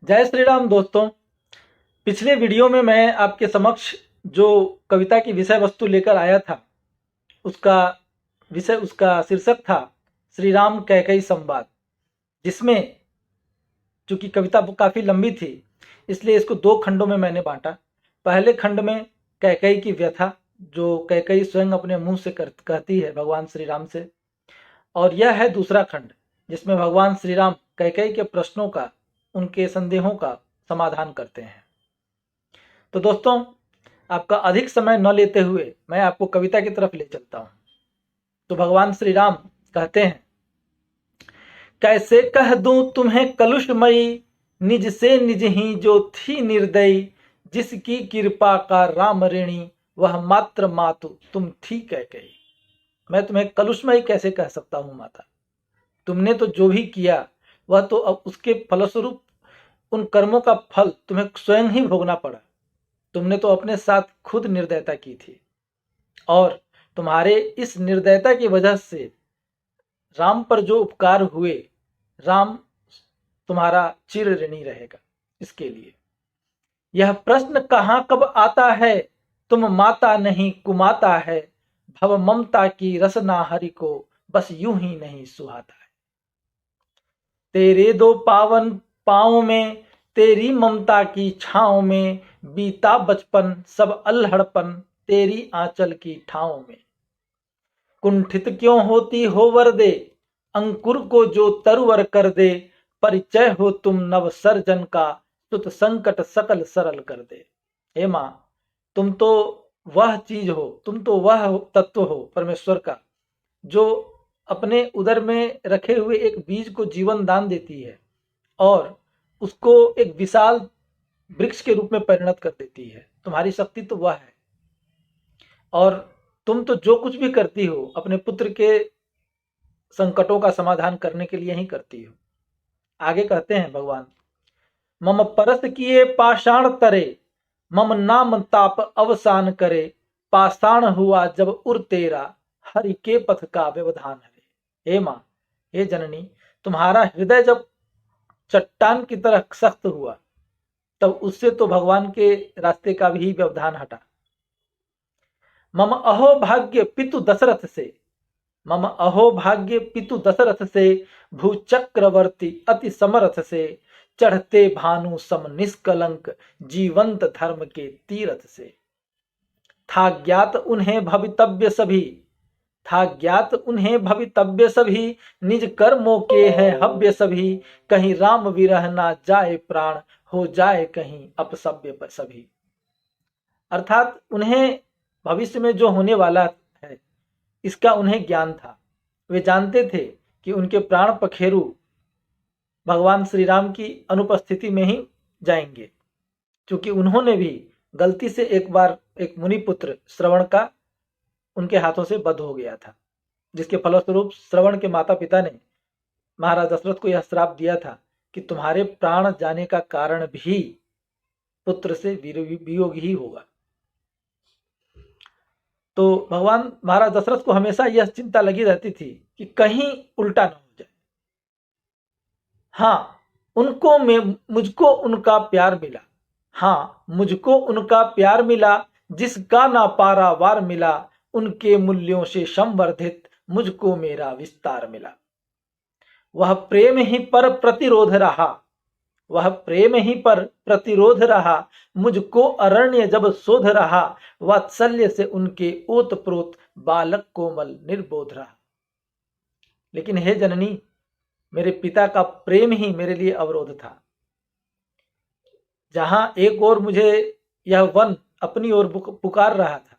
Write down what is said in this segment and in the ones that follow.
जय श्री राम दोस्तों। पिछले वीडियो में मैं आपके समक्ष जो कविता की विषय वस्तु लेकर आया था उसका शीर्षक था श्री राम कैकेयी संवाद, जिसमें चूंकि कविता काफ़ी लंबी थी इसलिए इसको दो खंडों में मैंने बांटा। पहले खंड में कैकेयी की व्यथा जो कैकेयी स्वयं अपने मुंह से कहती है भगवान श्री राम से, और यह है दूसरा खंड जिसमें भगवान श्री राम कैकेयी के प्रश्नों का, उनके संदेहों का समाधान करते हैं। तो दोस्तों, आपका अधिक समय न लेते हुए मैं आपको कविता की तरफ ले चलता हूं। तो भगवान श्री राम कहते हैं, कैसे कह दूं तुम्हें कलुषमयी, निज से निज ही जो थी निर्दयी, जिसकी कृपा का राम ऋणी, वह मात्र मातु तुम थी कैकेयी। मैं तुम्हें कलुषमयी कैसे कह सकता हूं माता? तुमने तो जो भी किया वह तो अब उसके फलस्वरूप उन कर्मों का फल तुम्हें स्वयं ही भोगना पड़ा। तुमने तो अपने साथ खुद निर्दयता की थी और तुम्हारे इस निर्दयता की वजह से राम पर जो उपकार हुए, राम तुम्हारा चिर ऋणी रहेगा। इसके लिए यह प्रश्न कहाँ कब आता है, तुम माता नहीं कुमाता है, भव ममता की रसना हरि को बस यूं ही नहीं सुहाता है। तेरे दो पावन पाँव में, तेरी ममता की छाँव में, बीता बचपन सब अल्हड़पन तेरी आंचल की ठाव में। कुंठित क्यों होती हो वरदे, अंकुर को जो तरुवर कर दे, परिचय हो तुम नव सर्जन का, सुत संकट सकल सरल कर दे। हे माँ, तुम तो वह चीज हो, तुम तो वह तत्व हो परमेश्वर का, जो अपने उदर में रखे हुए एक बीज को जीवन दान देती है और उसको एक विशाल वृक्ष के रूप में परिणत कर देती है। तुम्हारी शक्ति तो वह है और तुम तो जो कुछ भी करती हो अपने पुत्र के संकटों का समाधान करने के लिए ही करती हो। आगे कहते हैं भगवान, मम परस किए पाषाण तरे, मम नाम ताप अवसान करे, पाषाण हुआ जब उर तेरा, हरि के पथ का व्यवधान हरे। हे माँ, हे जननी, तुम्हारा हृदय जब चट्टान की तरह सख्त हुआ तब उससे तो भगवान के रास्ते का भी व्यवधान हटा। मम अहो भाग्य पितु दशरथ से, मम अहो भाग्य पितु दशरथ से, भूचक्रवर्ती अति समर्थ से, चढ़ते भानु सम निष्कलंक, जीवंत धर्म के तीरथ से। था ज्ञात उन्हें भवितव्य सभी, था ज्ञात उन्हें भवितव्य सभी, निज कर्मों के हैं हव्य सभी, कहीं राम विरह ना जाए प्राण, हो जाए कहीं अपसव्य सभी। अर्थात उन्हें भविष्य में जो होने वाला है इसका उन्हें ज्ञान था। वे जानते थे कि उनके प्राण पखेरु भगवान श्री राम की अनुपस्थिति में ही जाएंगे, क्योंकि उन्होंने भी गलती से एक बार एक मुनिपुत्र श्रवण का उनके हाथों से वध हो गया था, जिसके फलस्वरूप श्रवण के माता पिता ने महाराज दशरथ को यह श्राप दिया था कि तुम्हारे प्राण जाने का कारण भी पुत्र से वियोग ही होगा। तो भगवान महाराज दशरथ को हमेशा यह चिंता लगी रहती थी कि कहीं उल्टा न हो जाए। हाँ, मुझको उनका प्यार मिला, हाँ मुझको उनका प्यार मिला, जिसका ना पारावार मिला, उनके मूल्यों से संवर्धित मुझको मेरा विस्तार मिला। वह प्रेम ही पर प्रतिरोध रहा, वह प्रेम ही पर प्रतिरोध रहा, मुझको अरण्य जब शोध रहा, वात्सल्य से उनके ओतप्रोत बालक कोमल निर्बोध रहा। लेकिन हे जननी, मेरे पिता का प्रेम ही मेरे लिए अवरोध था। जहां एक ओर मुझे यह वन अपनी ओर पुकार रहा था,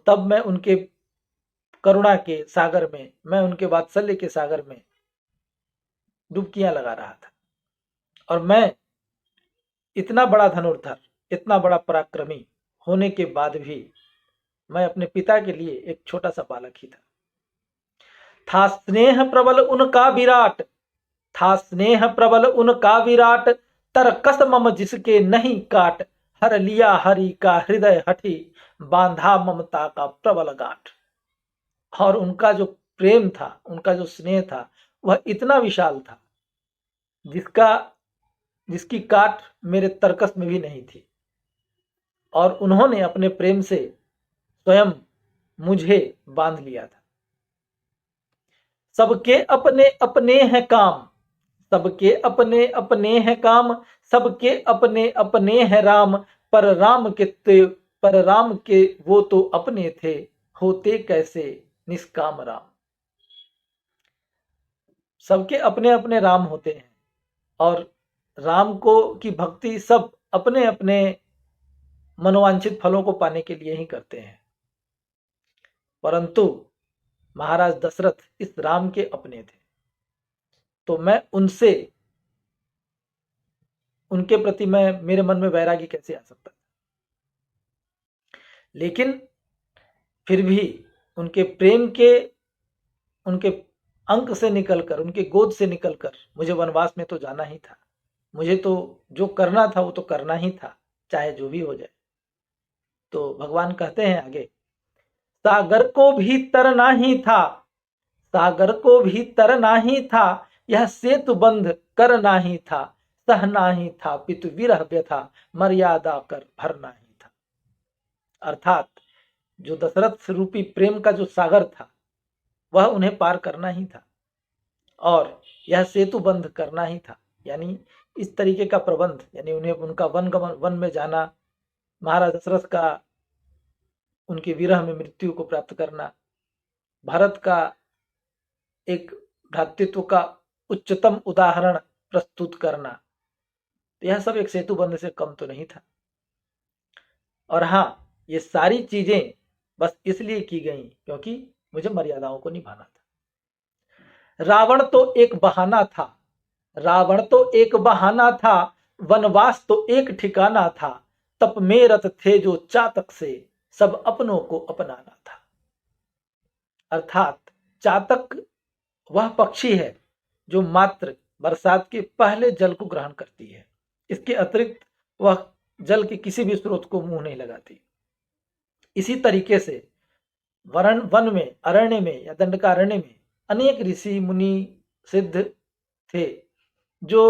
तब मैं उनके करुणा के सागर में, मैं उनके वात्सल्य के सागर में डुबकियां लगा रहा था। और मैं इतना बड़ा धनुर्धर, इतना बड़ा पराक्रमी होने के बाद भी मैं अपने पिता के लिए एक छोटा सा बालक ही था स्नेह प्रबल उनका विराट, था स्नेह प्रबल उनका विराट, तरकस मम जिसके नहीं काट, हर लिया हरि का हृदय हठी, बांधा ममता का प्रबल गांठ। और उनका जो प्रेम था, उनका जो स्नेह था, वह इतना विशाल था जिसकी काट मेरे तर्कस में भी नहीं थी, और उन्होंने अपने प्रेम से स्वयं मुझे बांध लिया था। सबके अपने अपने हैं काम, सबके अपने अपने हैं काम, सबके अपने अपने हैं राम, पर राम के वो तो अपने थे, होते कैसे निष्काम राम। सबके अपने अपने राम होते हैं, और राम को की भक्ति सब अपने अपने मनोवांछित फलों को पाने के लिए ही करते हैं, परंतु महाराज दशरथ इस राम के अपने थे, तो मैं उनके प्रति मेरे मन में वैराग्य कैसे आ सकता है। लेकिन फिर भी उनके प्रेम के, उनके अंक से निकलकर, उनके गोद से निकलकर मुझे वनवास में तो जाना ही था। मुझे तो जो करना था वो तो करना ही था, चाहे जो भी हो जाए। तो भगवान कहते हैं आगे, सागर को भी तरना ही था, सागर को भी तरना ही था, यह सेतु बंध करना ही था, सहना ही था पितु विरह व्यथा, मर्यादा कर भरना ही था। अर्थात जो दशरथ रूपी प्रेम का जो सागर था वह उन्हें पार करना ही था, और यह सेतु बंध करना ही था, यानी इस तरीके का प्रबंध, यानी उन्हें उनका वन में जाना, महाराज दशरथ का उनके विरह में मृत्यु को प्राप्त करना, भारत का एक भ्रातृत्व का उच्चतम उदाहरण प्रस्तुत करना, यह सब एक सेतु बंध से कम तो नहीं था। और हाँ, ये सारी चीजें बस इसलिए की गई क्योंकि मुझे मर्यादाओं को निभाना था। रावण तो एक बहाना था, रावण तो एक बहाना था, वनवास तो एक ठिकाना था, तप में रत थे जो चातक से, सब अपनों को अपनाना था। अर्थात चातक वह पक्षी है जो मात्र बरसात के पहले जल को ग्रहण करती है, इसके अतिरिक्त वह जल के किसी भी स्रोत को मुंह नहीं लगाती। इसी तरीके से वन में, अरण्य में या दंडकारण्य में अनेक ऋषि मुनि सिद्ध थे जो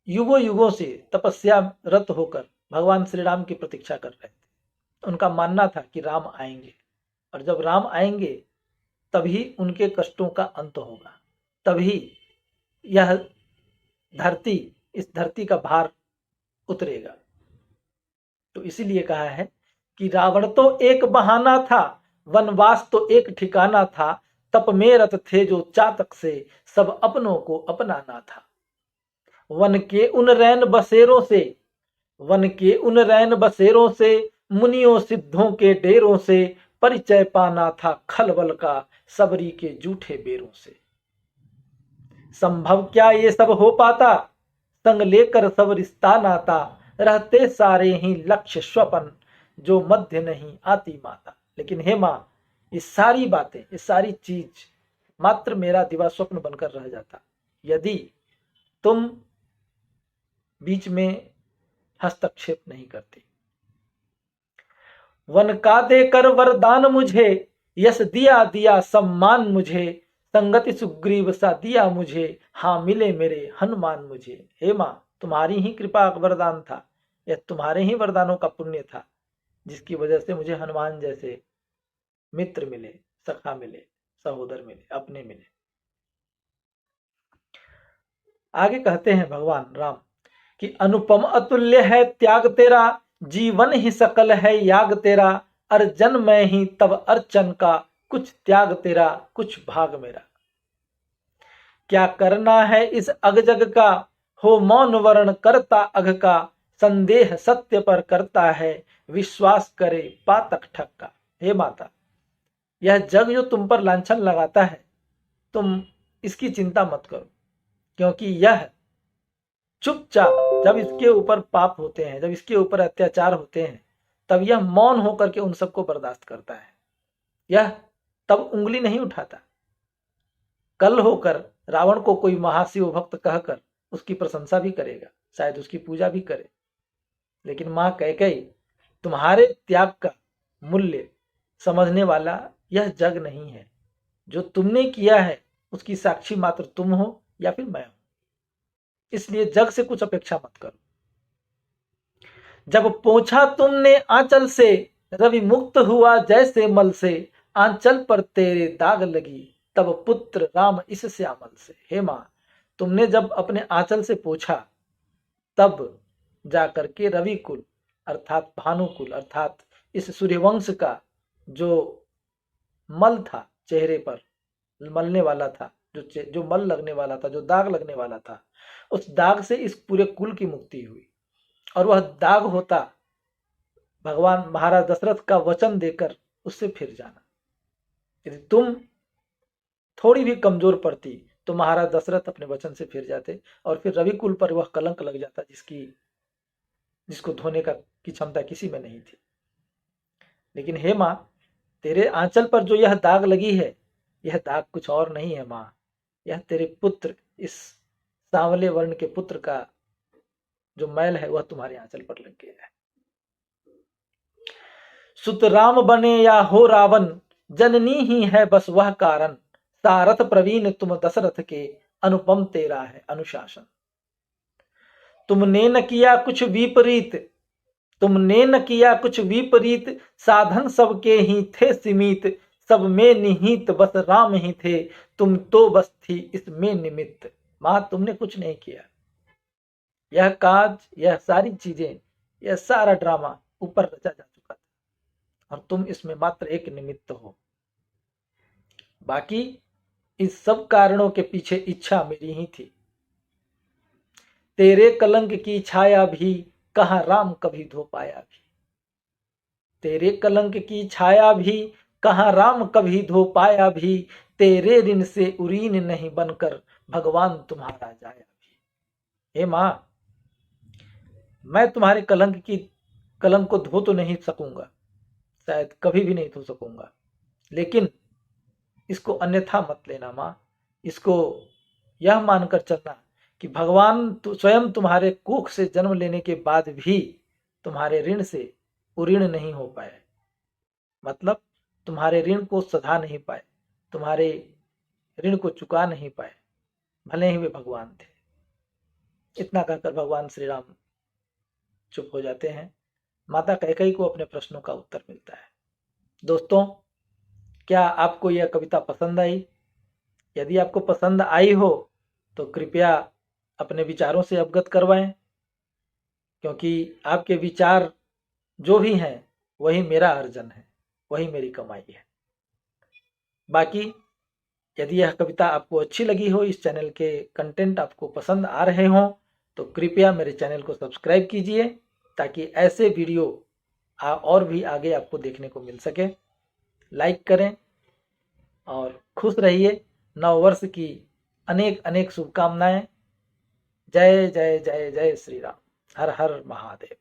युगों युगों से तपस्या रत होकर भगवान श्री राम की प्रतीक्षा कर रहे थे। उनका मानना था कि राम आएंगे, और जब राम आएंगे तभी उनके कष्टों का अंत होगा, तभी यह धरती, इस धरती का भार उतरेगा। तो इसीलिए कहा है कि रावण तो एक बहाना था, वनवास तो एक ठिकाना था, तप में रत थे जो चातक से, सब अपनों को अपनाना था। वन के उन रैन बसेरों से, वन के उन रैन बसेरों से, मुनियों सिद्धों के डेरों से, परिचय पाना था खलबल का, सबरी के जूठे बेरों से। संभव क्या ये सब हो पाता, संग लेकर सब रिश्ता नाता, रहते सारे ही लक्ष्य स्वपन, जो मध्य नहीं आती माता। लेकिन हे माँ, ये सारी बातें, ये सारी चीज मात्र मेरा दिवा स्वप्न बनकर रह जाता यदि तुम बीच में हस्तक्षेप नहीं करती। वन का देकर वरदान मुझे, यश दिया दिया सम्मान मुझे, संगति सुग्रीव सा दिया मुझे, हाँ मिले मेरे हनुमान मुझे। हे माँ, तुम्हारी ही कृपा वरदान था, यह तुम्हारे ही वरदानों का पुण्य था जिसकी वजह से मुझे हनुमान जैसे मित्र मिले, सखा मिले, सहोदर मिले, अपने मिले। आगे कहते हैं भगवान राम कि अनुपम अतुल्य है त्याग तेरा, जीवन ही सकल है याग तेरा, अर्जन में ही तब अर्चन का, कुछ त्याग तेरा कुछ भाग मेरा। क्या करना है इस अग जग का, हो मौन वर्ण करता अघ का, संदेह सत्य पर करता है, विश्वास करे पातक ठग का। हे माता, यह जग जो तुम पर लांछन लगाता है, तुम इसकी चिंता मत करो, क्योंकि यह चुपचाप जब इसके ऊपर पाप होते हैं, जब इसके ऊपर अत्याचार होते हैं, तब यह मौन होकर के उन सबको बर्दाश्त करता है। यह तब उंगली नहीं उठाता। कल होकर रावण को कोई महाशिव भक्त कहकर उसकी प्रशंसा भी करेगा, शायद उसकी पूजा भी करे, लेकिन मां कैकेयी, तुम्हारे त्याग का मूल्य समझने वाला यह जग नहीं है। जो तुमने किया है उसकी साक्षी मात्र तुम हो या फिर मैं हूं। इसलिए जग से कुछ अपेक्षा मत करो। जब पोंछा तुमने आंचल से, रवि मुक्त हुआ जैसे मल से, आंचल पर तेरे दाग लगी, तब पुत्र राम इस श्यामल से। हे मां, तुमने जब अपने आंचल से पोंछा, तब जाकर के रवि कुल अर्थात भानुकुल अर्थात इस सूर्यवंश का जो मल था, चेहरे पर मलने वाला था, जो मल लगने वाला था, जो दाग लगने वाला था, उस दाग से इस पूरे कुल की मुक्ति हुई। और वह दाग होता भगवान महाराज दशरथ का वचन देकर उससे फिर जाना। यदि तुम थोड़ी भी कमजोर पड़ती तो महाराज दशरथ अपने वचन से फिर जाते और फिर रवि कुल पर वह कलंक लग जाता जिसको धोने की क्षमता किसी में नहीं थी। लेकिन हे मां, तेरे आंचल पर जो यह दाग लगी है, यह दाग कुछ और नहीं है मां, यह तेरे पुत्र, इस सांवले वर्ण के पुत्र का जो मैल है वह तुम्हारे आंचल पर लग गया है। सुत राम बने या हो रावण, जननी ही है बस वह कारण, सारथ प्रवीण तुम दशरथ के, अनुपम तेरा है अनुशासन। तुमने न किया कुछ विपरीत, तुमने न किया कुछ विपरीत, साधन सबके ही थे सीमित, सब में निहित बस राम ही थे, तुम तो बस थी इसमें निमित्त। मां, तुमने कुछ नहीं किया, यह काज, यह सारी चीजें, यह सारा ड्रामा ऊपर रचा जा चुका था और तुम इसमें मात्र एक निमित्त हो। बाकी इस सब कारणों के पीछे इच्छा मेरी ही थी। तेरे कलंक की छाया भी कहां राम कभी धो पाया भी, तेरे कलंक की छाया भी कहां राम कभी धो पाया भी, तेरे ऋण से उरीन नहीं बनकर भगवान तुम्हारा जाया भी। हे मां, मैं तुम्हारे कलंक को धो तो नहीं सकूंगा, शायद कभी भी नहीं धो सकूंगा, लेकिन इसको अन्यथा मत लेना मां। इसको यह मानकर चलना कि भगवान स्वयं तुम्हारे कोख से जन्म लेने के बाद भी तुम्हारे ऋण से उऋण नहीं हो पाए, मतलब तुम्हारे ऋण को सधा नहीं पाए, तुम्हारे ऋण को चुका नहीं पाए, भले ही वे भगवान थे। इतना कहकर भगवान श्री राम चुप हो जाते हैं। माता कैकेयी को अपने प्रश्नों का उत्तर मिलता है। दोस्तों, क्या आपको यह कविता पसंद आई? यदि आपको पसंद आई हो तो कृपया अपने विचारों से अवगत करवाएं, क्योंकि आपके विचार जो भी हैं वही मेरा अर्जन है, वही मेरी कमाई है। बाकी यदि यह कविता आपको अच्छी लगी हो, इस चैनल के कंटेंट आपको पसंद आ रहे हों, तो कृपया मेरे चैनल को सब्सक्राइब कीजिए ताकि ऐसे वीडियो और भी आगे आपको देखने को मिल सके। लाइक करें और खुश रहिए। नव वर्ष की अनेक अनेक शुभकामनाएं। जय जय जय जय श्री राम। हर हर महादेव।